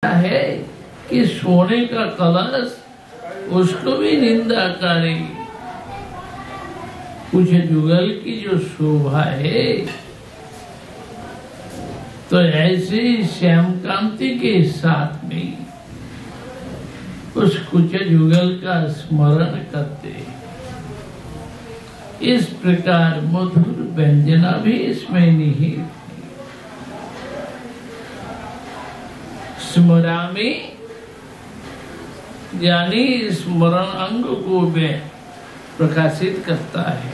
है कि सोने का कलश उसको भी निंदा करेगी। कुछ जुगल की जो शोभा है तो ऐसे ही श्याम कांति के साथ में उस कुछ जुगल का स्मरण करते। इस प्रकार मधुर व्यंजना भी इसमें निहित। स्मरामि यानी स्मरण अंग को प्रकाशित करता है।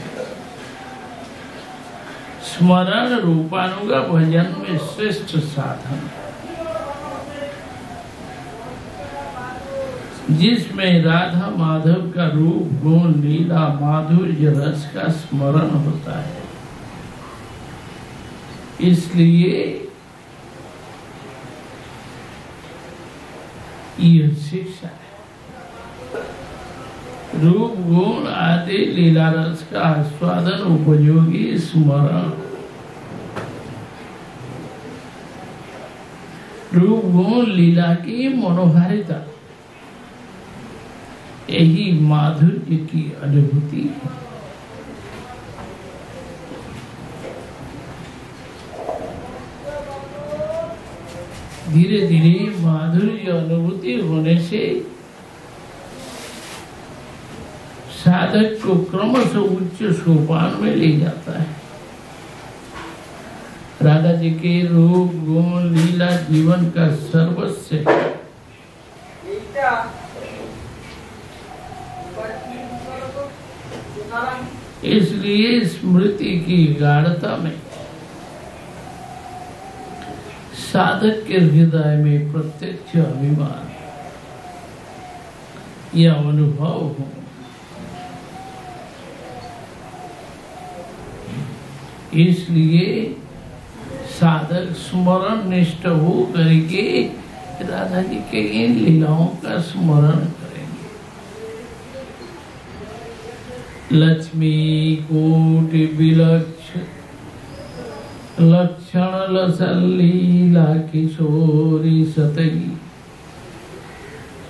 स्मरण रूपानुगा भजन में श्रेष्ठ साधन, जिसमें राधा माधव का रूप गुण लीला माधुर्य रस का स्मरण होता है। इसलिए यह शिक्षा है। रूप गुण आदि लीला रस का आस्वादन उपयोगी स्मरण। रूप गुण लीला की मनोहारिता यही माधुर्य की अनुभूति है। धीरे धीरे माधुर्य अनुभूति होने से साधक को क्रमशः उच्च सोपान में ले जाता है। राधा जी के रूप गुण लीला जीवन का सर्वस्व है। इसलिए स्मृति की गाढ़ता में साधक के हृदय में प्रत्यक्ष अभिमान या अनुभव हो। इसलिए साधक स्मरण निष्ठ हो करके राधा जी के इन लीलाओं का स्मरण करेंगे। लक्ष्मी कोटि विलक्ष लक्षण लसलीला किशोरी सतई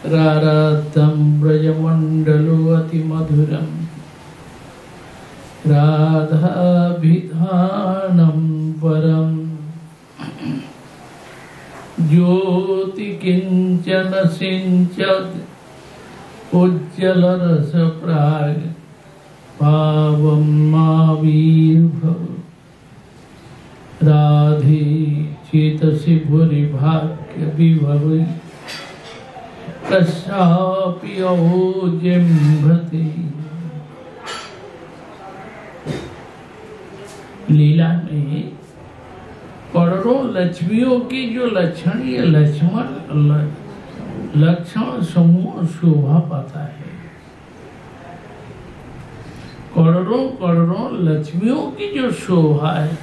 रारातम ब्रजमंडलो अति मधुरम राधाभिधानम परम ज्योति किंचन सिंचत उज्ज्वल रस प्राग पावम मावीर्भव राधे चेतसि भूरि भाग्य विभव कस्यापि अहोजिम्भते। लीला में करोड़ों लक्ष्मियों की जो लक्षणीय लक्षण समूह शोभा पाता है। करोड़ों लक्ष्मियों की जो शोभा है,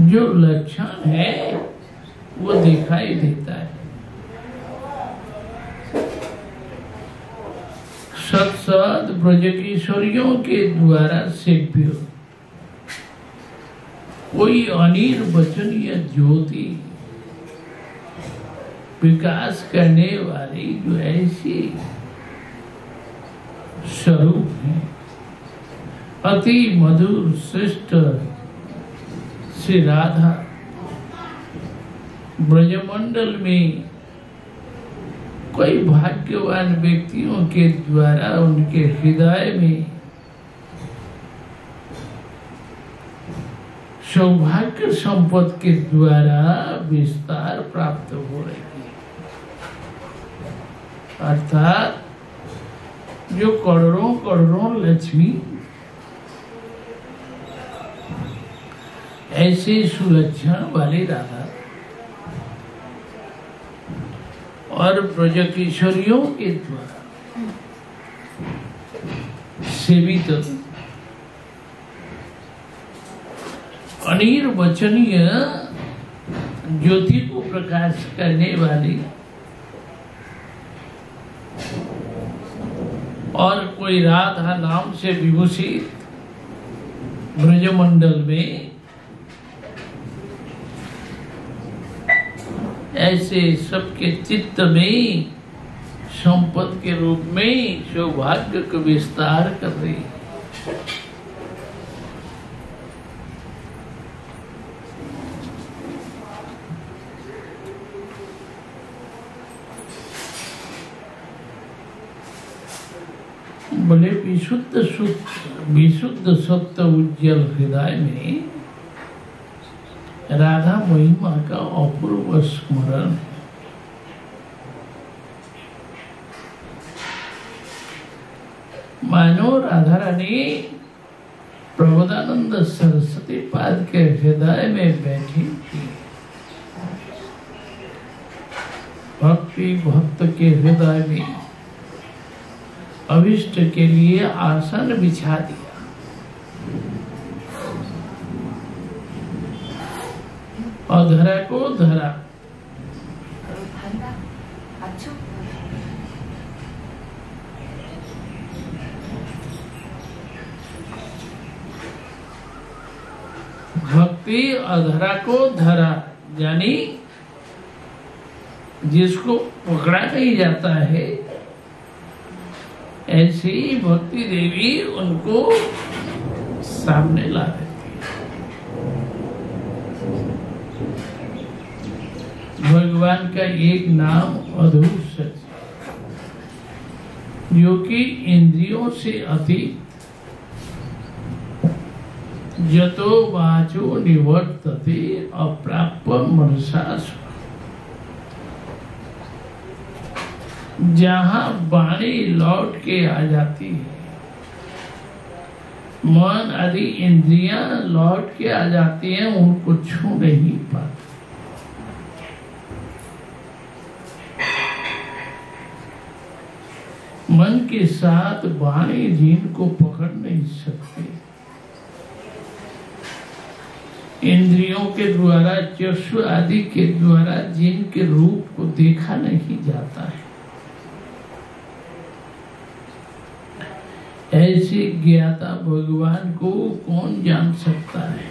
जो लक्षण है, वो दिखाई देता है। सत ब्रज किशोरियों के द्वारा सेव्य कोई अनिर्वचनीय ज्योति विकास करने वाली जो ऐसी स्वरूप है, अति मधुर श्रेष्ठ श्री राधा ब्रजमंडल में कोई भाग्यवान व्यक्तियों के द्वारा उनके हृदय में सौभाग्य संपत्ति के द्वारा विस्तार प्राप्त हो रही है। अर्थात जो करोड़ों लक्ष्मी ऐसे सुलक्षण वाले राधा और ब्रज किशोरियों के द्वारा सेवित अनिर्वचनीय ज्योति को प्रकाश करने वाली और कोई राधा नाम से विभूषित ब्रजमंडल में ऐसे सबके चित्त में संपद के रूप में सौभाग्य का विस्तार कर रही है। बोले विशुद्ध सत्य उज्जवल हृदय में राधा महिमा का अपूर्व स्मरण है। मानो राधा रानी प्रबोधानंद सरस्वती पाद के हृदय में बैठी थी। भक्ति भक्त के हृदय में अभिष्ट के लिए आसन बिछा दिया। अधरा को धरा। भक्ति अधरा को धरा, यानी जिसको पकड़ा नहीं जाता है, ऐसी भक्ति देवी उनको सामने ला देती है। भगवान का एक नाम अद्भुत सच, जो कि इंद्रियों से अतीत, जतो वाचो निवर्तते अप्राप्य मनसा, जहां वाणी लौट के आ जाती है, मन आदि इंद्रियां लौट के आ जाती हैं, उनको छू नहीं पाती। मन के साथ वाणी जिनको पकड़ नहीं सकते, इंद्रियों के द्वारा, चक्षु आदि के द्वारा जिनके रूप को देखा नहीं जाता है, ऐसे ज्ञाता भगवान को कौन जान सकता है।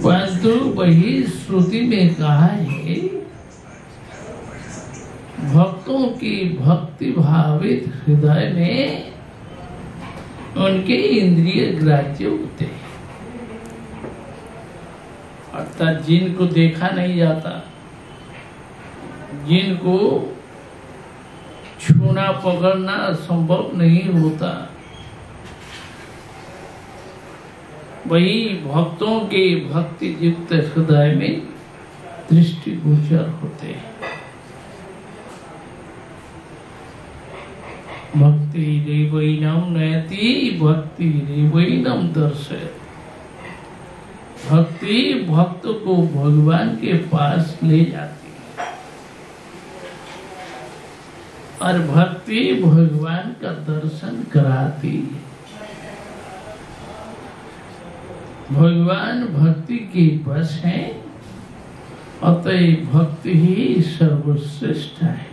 परंतु वही श्रुति में कहा है, भक्तों की भक्ति भावित हृदय में उनके इंद्रिय ग्राह्य होते हैं। अर्थात जिनको देखा नहीं जाता, जिनको छूना पकड़ना संभव नहीं होता, वही भक्तों के भक्ति युक्त हृदय में दृष्टिगोचर होते हैं। भक्ति रेवैनम नयति भक्ति रेवैनम दर्शयति। भक्ति भक्त को भगवान के पास ले जाती है, और भक्ति भगवान का दर्शन कराती है। भगवान भक्ति के बस हैं, अतः भक्ति ही सर्वश्रेष्ठ है।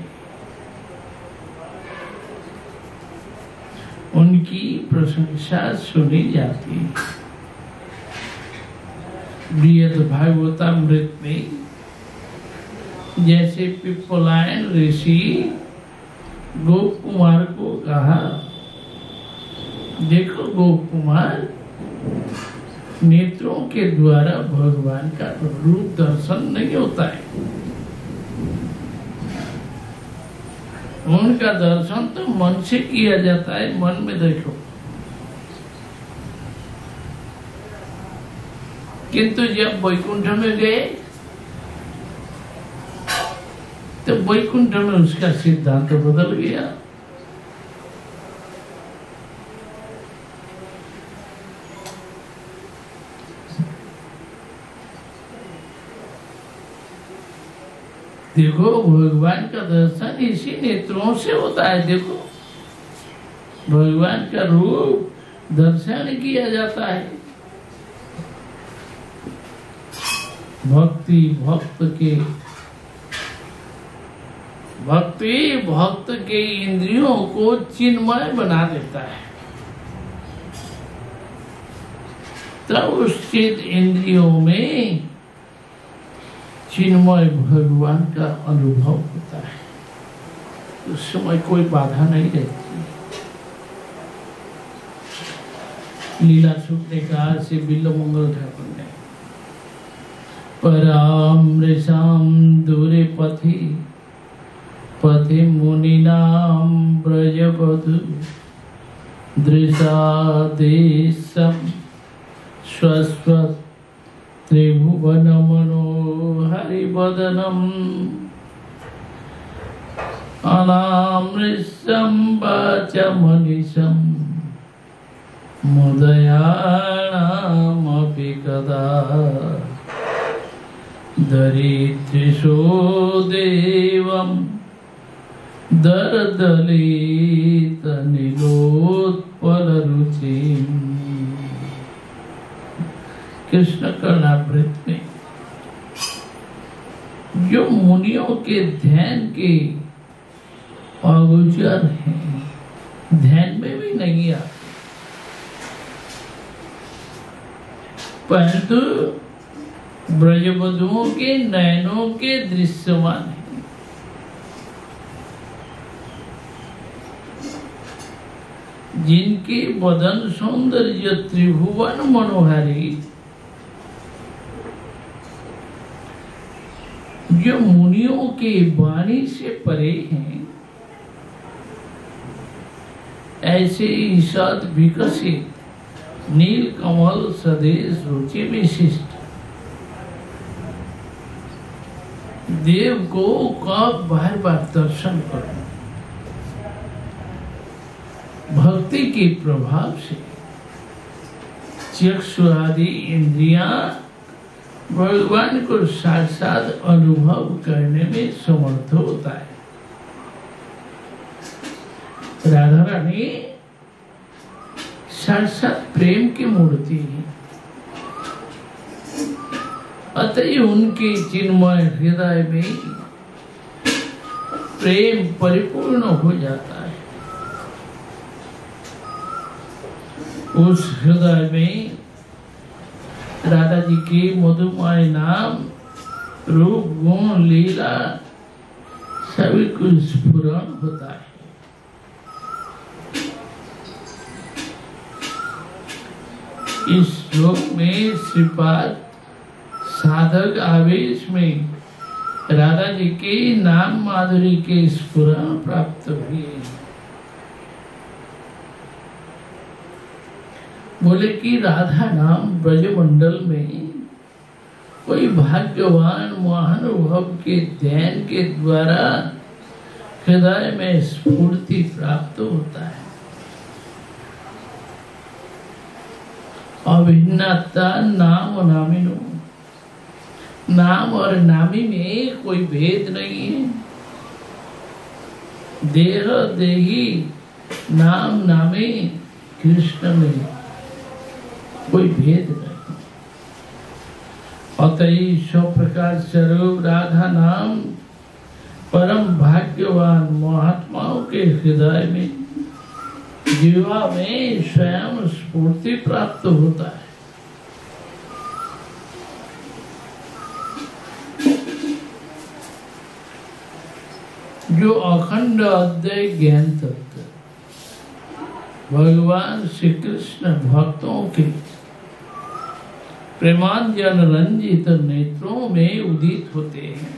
उनकी प्रशंसा सुनी जाती है। बृहद भागवतामृत में जैसे पिप्पलायन ऋषि गोप कुमार को कहा, देखो गोप कुमार, नेत्रों के द्वारा भगवान का रूप दर्शन नहीं होता है, उनका दर्शन तो मन से किया जाता है। मन में देखो, किंतु जब वैकुंठ में गए तो वैकुंठ में उसका सिद्धांत बदल गया। देखो, भगवान का दर्शन इसी नेत्रों से होता है। देखो, भगवान का रूप दर्शन किया जाता है। भक्ति भक्त के इंद्रियों को चिन्मय बना देता है। तब उस चित इंद्रियों में चिन्मय भगवान का अनुभव होता है। उस समय कोई बाधा नहीं रहती। लीला सूत्र ने कहा से बिल्वमंगल ठाकुर ने, परामृषाम दूरे पथि पथि मुनिनाम ब्रजवधु दृशादेशम स्वस्व त्रिभुवन मनोहरिवदनम अनामृषं वाचमनिशं मुदयानामपि कदा दरिद्रिषो देवं दरदलितनिलोत्पलरुचिम्। कृष्ण कर्णामृत में जो मुनियों के ध्यान के अगोचर हैं, ध्यान में भी नहीं आते, परंतु ब्रजवधुओं के नयनों के दृश्यमान है। जिनके बदन सौंदर्य त्रिभुवन मनोहारी, जो मुनियों के वाणी से परे हैं, ऐसे ईषद विकसित नील कमल सदेश रुचि विशिष्ट देव को कब बार बार दर्शन करो। भक्ति के प्रभाव से चक्षु आदि इंद्रियां भगवान को साक्षात अनुभव करने में समर्थ होता है। राधा रानी साक्षात प्रेम की मूर्ति है, अतः उनके चिन्मय हृदय में प्रेम परिपूर्ण हो जाता है। उस हृदय में राधा जी के मधुमय नाम, रूप, गुण, लीला सभी कुछ स्फुरण होता है। इस श्लोक में श्रीपाद साधक आवेश में राधा जी के नाम माधुरी के स्फुरण प्राप्त हुए। बोले कि राधा नाम ब्रजमंडल में कोई भाग्यवान महानुभव के ध्यान के द्वारा हृदय में स्फूर्ति प्राप्त होता है। अभिन्नता नाम नामिनो, नाम और नामी में कोई भेद नहीं है। देह देही नाम नामे कृष्ण में कोई भेद नहीं। अतः सब प्रकार स्वरूप राधा नाम परम भाग्यवान महात्माओं के हृदय में, जीवा में स्वयं स्फूर्ति प्राप्त होता है। जो अखंड अद्वैत ज्ञान तत्व भगवान श्री कृष्ण भक्तों के प्रेमांजन रंजित नेत्रों में उदित होते हैं,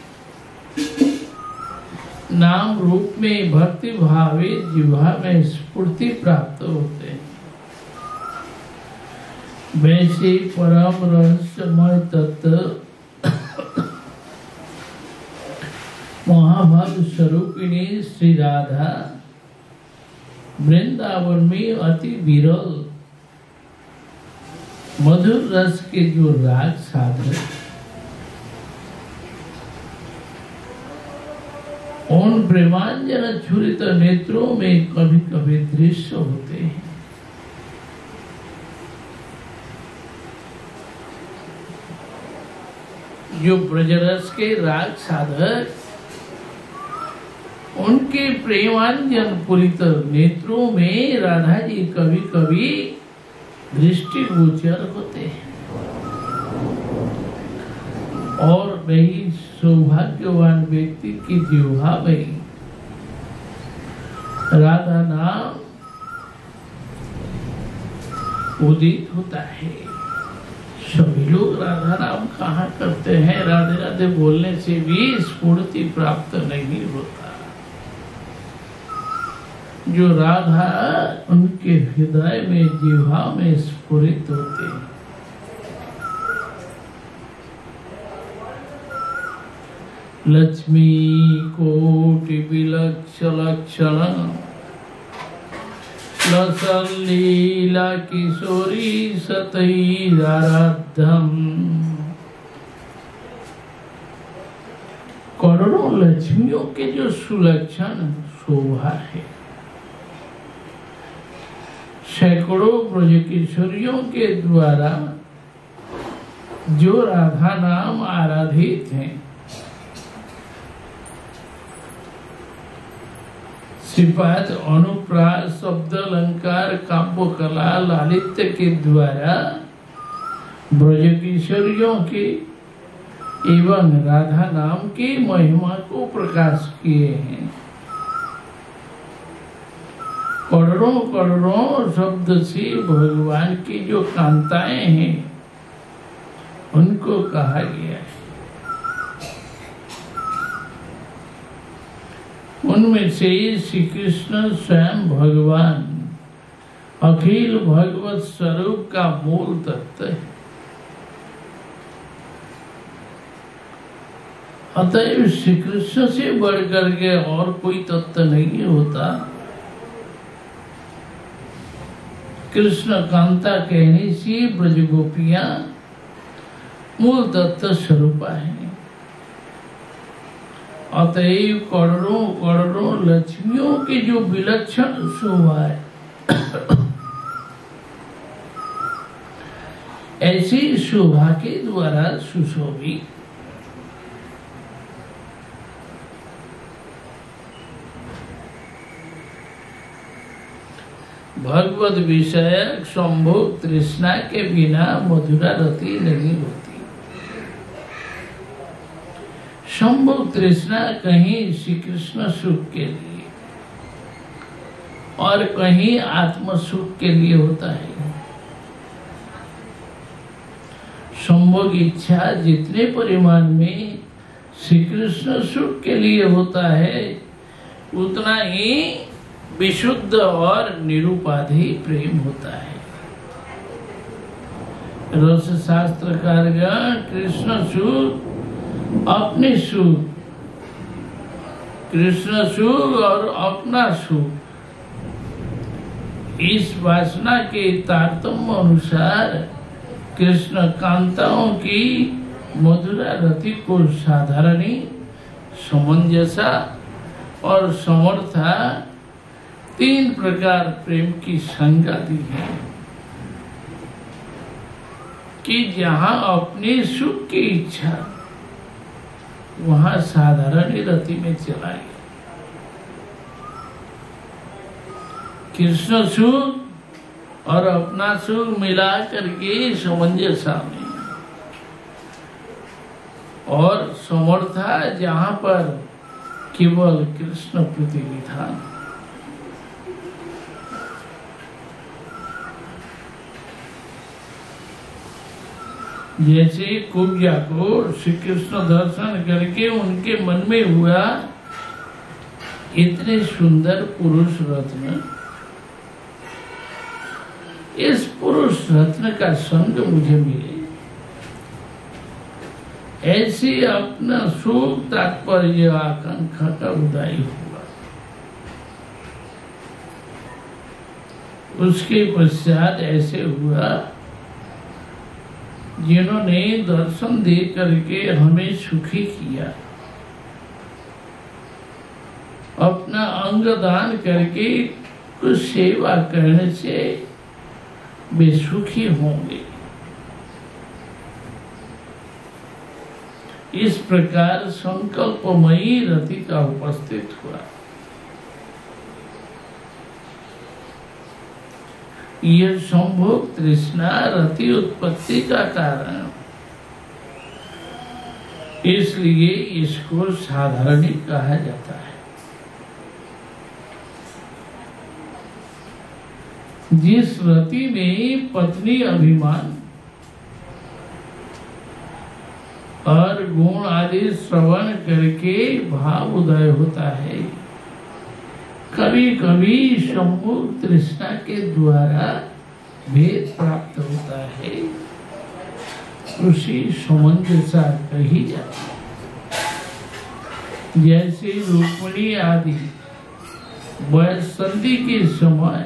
नाम रूप में भक्ति भावे जिह्वा में स्फूर्ति प्राप्त होते हैं, वैसे परम रहस्यमय तत्व महाभाव स्वरूपिणी श्री राधा वृंदावन में अति विरल मधुर रस के जो राग साधक उन प्रेमांजन छुरित नेत्रों में कभी कभी दृश्य होते हैं। जो ब्रजरस के राग साधक उनके प्रेमांजन पूरित नेत्रों में राधा जी कभी कभी दृष्टिगोचर होते हैं। और वही सौभाग्यवान व्यक्ति की जिह्वा में राधा नाम उदित होता है। सभी लोग राधा नाम कहाँ करते हैं, राधे राधे बोलने से भी स्फूर्ति प्राप्त नहीं होता। जो राधा उनके हृदय में जिह्वा में स्फुरित होते हैं। लक्ष्मी कोटि विलक्षण लक्षण लसलीला किशोरी सतैराराध्यम। करोड़ों लक्ष्मियों के जो सुलक्षण शोभा है, सैकड़ों ब्रज किशोरियों के द्वारा जो राधा नाम आराधित हैं, श्रीपाद अनुप्रास शब्द अलंकार काव्य कला लालित्य के द्वारा ब्रज किशोरियों के एवं राधा नाम की महिमा को प्रकाश किए हैं। करोड़ों करोड़ों शब्द से भगवान की जो कांताएं हैं उनको कहा गया है। उनमें से श्री कृष्ण स्वयं भगवान अखिल भगवत स्वरूप का मूल तत्व है। अतएव श्री कृष्ण से बढ़कर के और कोई तत्व नहीं होता। कृष्ण कांता कहने से ब्रज गोपियां मूल तत्व स्वरूपा है। अतएव करोड़ों करोड़ों लक्ष्मियों की जो विलक्षण शोभा है, ऐसी शोभा के द्वारा सुशोभित भगवत विषय संभोग तृष्णा के बिना मधुरा रति नहीं होती। संभोग तृष्णा कहीं श्री कृष्ण सुख के लिए और कहीं आत्म सुख के लिए होता है। संभोग इच्छा जितने परिमाण में श्री कृष्ण सुख के लिए होता है, उतना ही विशुद्ध और निरुपाधि प्रेम होता है। रस शास्त्रकार कृष्ण सुख अपने सुख, कृष्ण सुख और अपना सुख, इस वासना के तारतम्य अनुसार कृष्ण कांताओं की मधुरा रति को साधारणी समंजसा और समर्था तीन प्रकार प्रेम की संज्ञा दी है कि जहां अपने सुख की इच्छा वहां साधारण रति में चला गया। कृष्ण सुख और अपना सुख मिला करके समंजसा में, और समर्था जहां पर केवल कृष्ण प्रति विधान। जैसे कुब्जा को श्री कृष्ण दर्शन करके उनके मन में हुआ इतने सुंदर पुरुष रत्न, इस पुरुष रत्न का संग मुझे मिले, ऐसे अपना सुख तात्पर्य आकांक्षा का उदय हुआ। उसके पश्चात ऐसे हुआ जिन्होंने दर्शन दे करके हमें सुखी किया, अपना अंग दान करके कुछ सेवा करने से वे सुखी होंगे। इस प्रकार संकल्पमयी रति का उपस्थित हुआ। यह संभोग तृष्णा रति उत्पत्ति का कारण, इसलिए इसको साधारणी कहा जाता है। जिस रति में पत्नी अभिमान और गुण आदि श्रवण करके भाव उदय होता है, कभी कभी सम्मुख तृष्णा के द्वारा भेद प्राप्त होता है, उसी समंजसा कही जाती है। जैसे रुक्मिणी आदि वयस्संधि के समय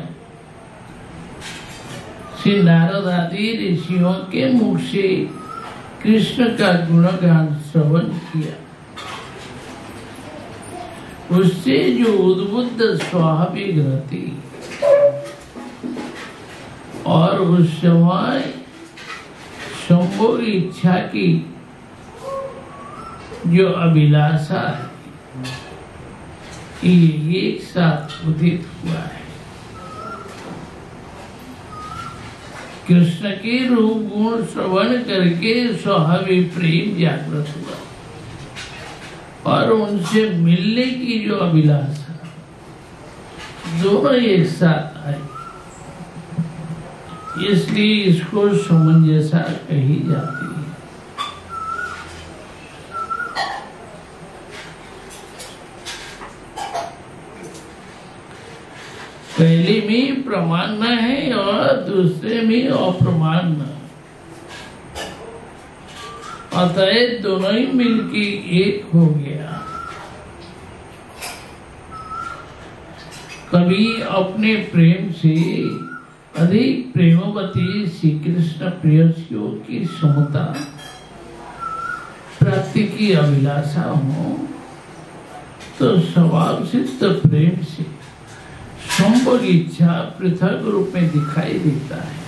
श्री नारद आदि ऋषियों के मुख से कृष्ण का गुणगान श्रवण किया, उससे जो उद्बुद्ध स्वाभाविक रति और उस समय संभोग इच्छा की जो अभिलाषा है, ये एक साथ उदित हुआ है। कृष्ण के रूप गुण श्रवण करके स्वाभाविक प्रेम जागृत हुआ और उनसे मिलने की जो अभिलाषा, दोनों एक साथ आए, इसलिए इसको समंजसा कही जाती है। पहले में प्रमाण है और दूसरे में अप्रमाण। अतः दोनों ही मिलके एक हो गया। कभी अपने प्रेम से अधिक प्रेमवती श्री कृष्ण प्रेयसियों की समता प्राप्ति की अभिलाषा हो, तो स्वभाव सिद्ध प्रेम से संभोग इच्छा पृथक रूप में दिखाई देता है।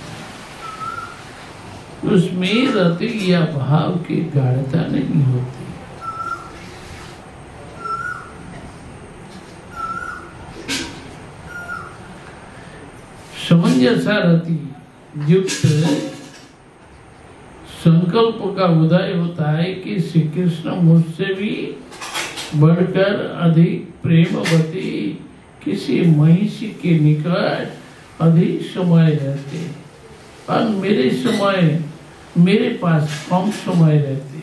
उसमें रति या भाव की गाढ़ता नहीं होती। समंजसा रति युक्त संकल्प का उदय होता है कि श्री कृष्ण मुझसे भी बढ़कर अधिक प्रेमवती किसी महिषी के निकट अधिक समय रहते और मेरे पास कम समय रहते।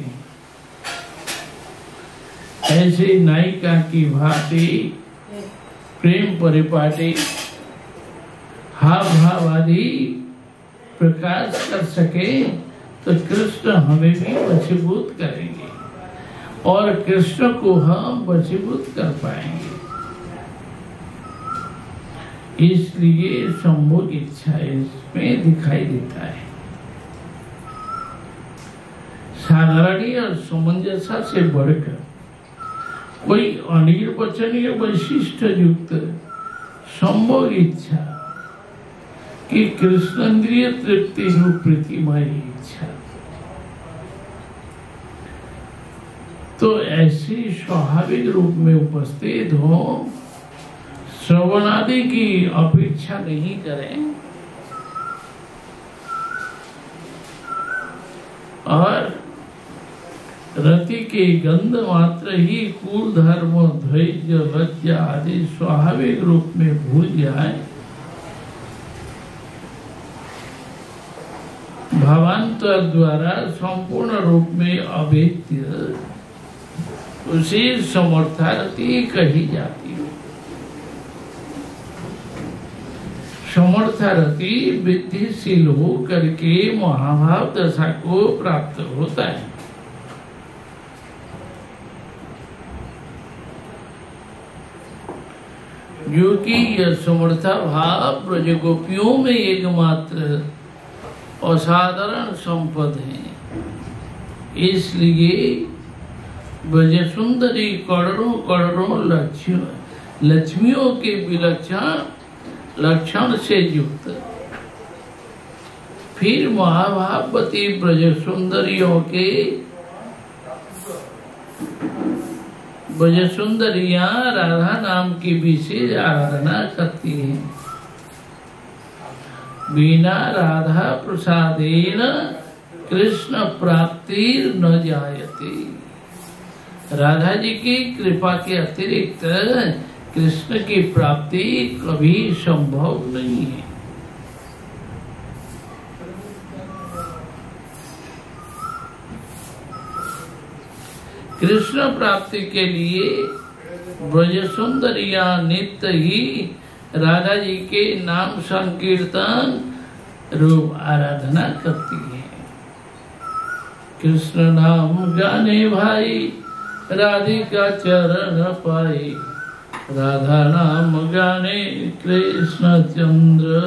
ऐसे नायिका की भांति प्रेम परिपाटी हाव भाव आदि प्रकाश कर सके तो कृष्ण हमें भी वशीभूत करेंगे और कृष्ण को हम वशीभूत कर पाएंगे। इसलिए संभोग इच्छा इसमें दिखाई देता है। साधारणी और समंजसा से बढ़कर कोई अनिर्वचनीय वैशिष्ट युक्त संभोग इच्छा कि कृष्णेन्द्रिय तृप्ति रूप प्रीतिमय इच्छा, तो ऐसी स्वाभाविक रूप में उपस्थित हो, श्रवण आदि की अपेक्षा नहीं करें और रति के गंध मात्र ही कुल धर्म धैर्य लज्जा आदि स्वाभाविक रूप में भूल जाए, भावांतर द्वारा संपूर्ण रूप में अभेद्य उसी समर्थारति कही जाती है। समर्थारति वृद्धिशील हो करके महाभाव दशा को प्राप्त होता है। जो कि यह समर्था भाव ब्रज गोपियों में एकमात्र असाधारण संपद है। इसलिए ब्रज सुंदरी करोड़ों करोड़ों लक्ष्मियों के विलक्षण लक्षण से युक्त, फिर महाभावती ब्रज सुंदरियों के ब्रज सुंदरियां राधा नाम की विशेष आराधना करती हैं बिना राधा प्रसादेन कृष्ण प्राप्ति न जायते। राधा जी की कृपा के अतिरिक्त कृष्ण की प्राप्ति कभी संभव नहीं है। कृष्ण प्राप्ति के लिए ब्रज सुंदरिया नित्य ही राधा जी के नाम संकीर्तन रूप आराधना करती है। कृष्ण नाम गाने भाई राधिका चरण पाई, राधा नाम गाने कृष्ण चंद्र।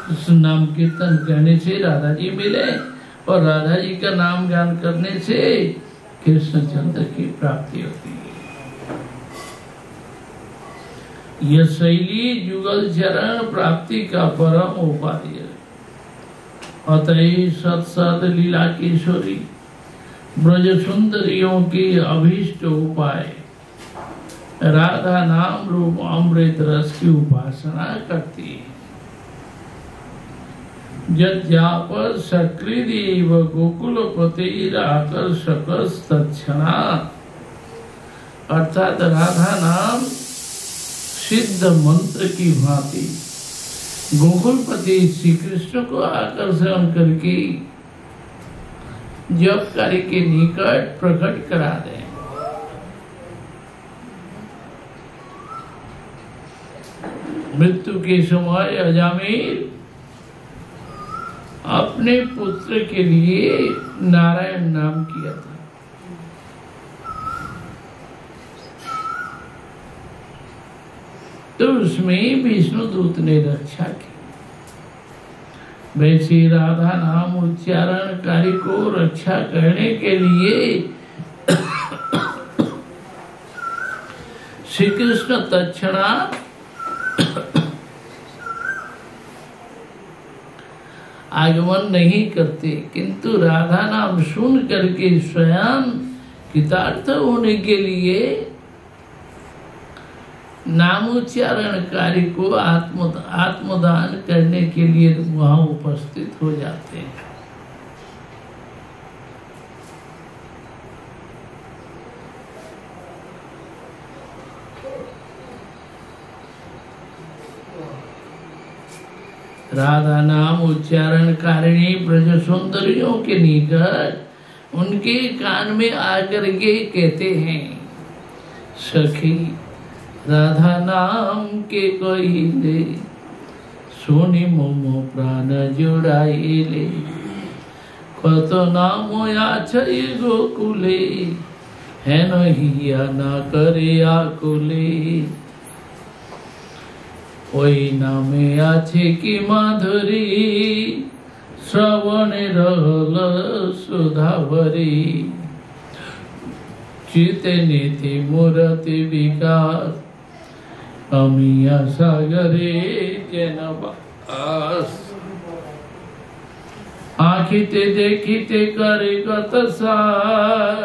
कृष्ण नाम कीर्तन करने से राधा जी मिले और राधा जी का नाम गान करने से कृष्ण चंद्र की प्राप्ति होती है। यह शैली जुगल चरण प्राप्ति का परम उपाय है। अतः सत्सद लीला किशोरी ब्रज सुंदरियों की अभीष्ट उपाय राधा नाम रूप अमृत रस की उपासना करती है। यद्याप सकृदेव गोकुलपतिराकर्षकस्तत्क्षणा, अर्थात राधा नाम सिद्ध मंत्र की भांति गोकुलपति श्री कृष्ण को आकर्षण करके जप कार्य के निकट प्रकट करा दे। मृत्यु के समय अजामिल अपने पुत्र के लिए नारायण नाम किया था। तो उसमें विष्णु दूत ने रक्षा की। वैसे राधा नाम उच्चारण कार्य को रक्षा करने के लिए श्री कृष्ण तत्क्षणा आगमन नहीं करते, किंतु राधा नाम सुन करके स्वयं कृतार्थ होने के लिए नामोच्चारण कार्य को आत्मदान करने के लिए वहां उपस्थित हो जाते हैं। राधा नाम उच्चारण कारिणी ब्रज सुंदरियों के निकट उनके कान में आकर के कहते हैं, सखी राधा नाम के कहिले सुनी मोमो प्राण जुड़ाइले, कत नाम आछे गोकुले हेन हिया ना करे आकुले। ओई नामे आछे की माधुरी श्रवणे रहल सुधावरी, चिते नीति मूर्ति विकास अमिया सागरे जनवास। आखिते देखिते करे कत सार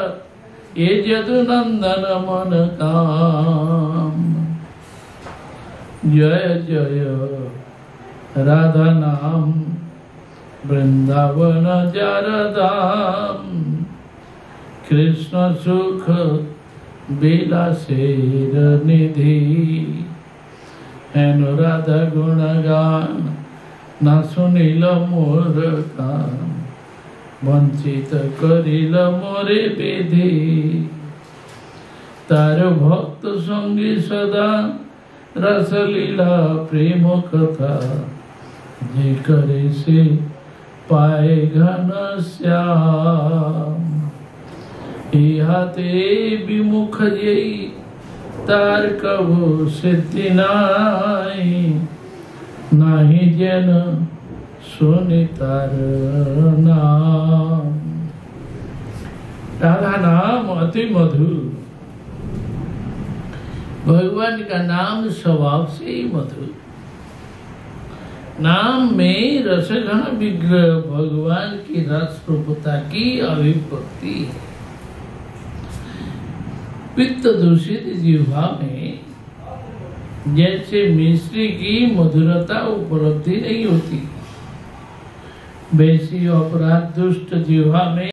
ये जदु नंदन मन काम। जय जय राधा नाम वृंदावन जारदाम, कृष्ण सुख विलासेर निधि। हेन राधा गुणगान ना सुनिल मोर कान, वंचित करिल मोरे विधि। तार भक्त संगी सदा रसलीला प्रेम कथा, जे करे से पाए घन श्याम। इहाते विमुख जई तार कबो सिद्धि नाई, नाही जन सुनि तार नाम। राधा नाम अति मधुर। भगवान का नाम स्वभाव से ही मधुर। नाम में रसघन विग्रह भगवान की रस रूपता की अभिव्यक्ति है। पित्त दूषित जिह्वा में जैसे मिश्री की मधुरता उपलब्धि नहीं होती, वैसी अपराध दुष्ट जिह्वा में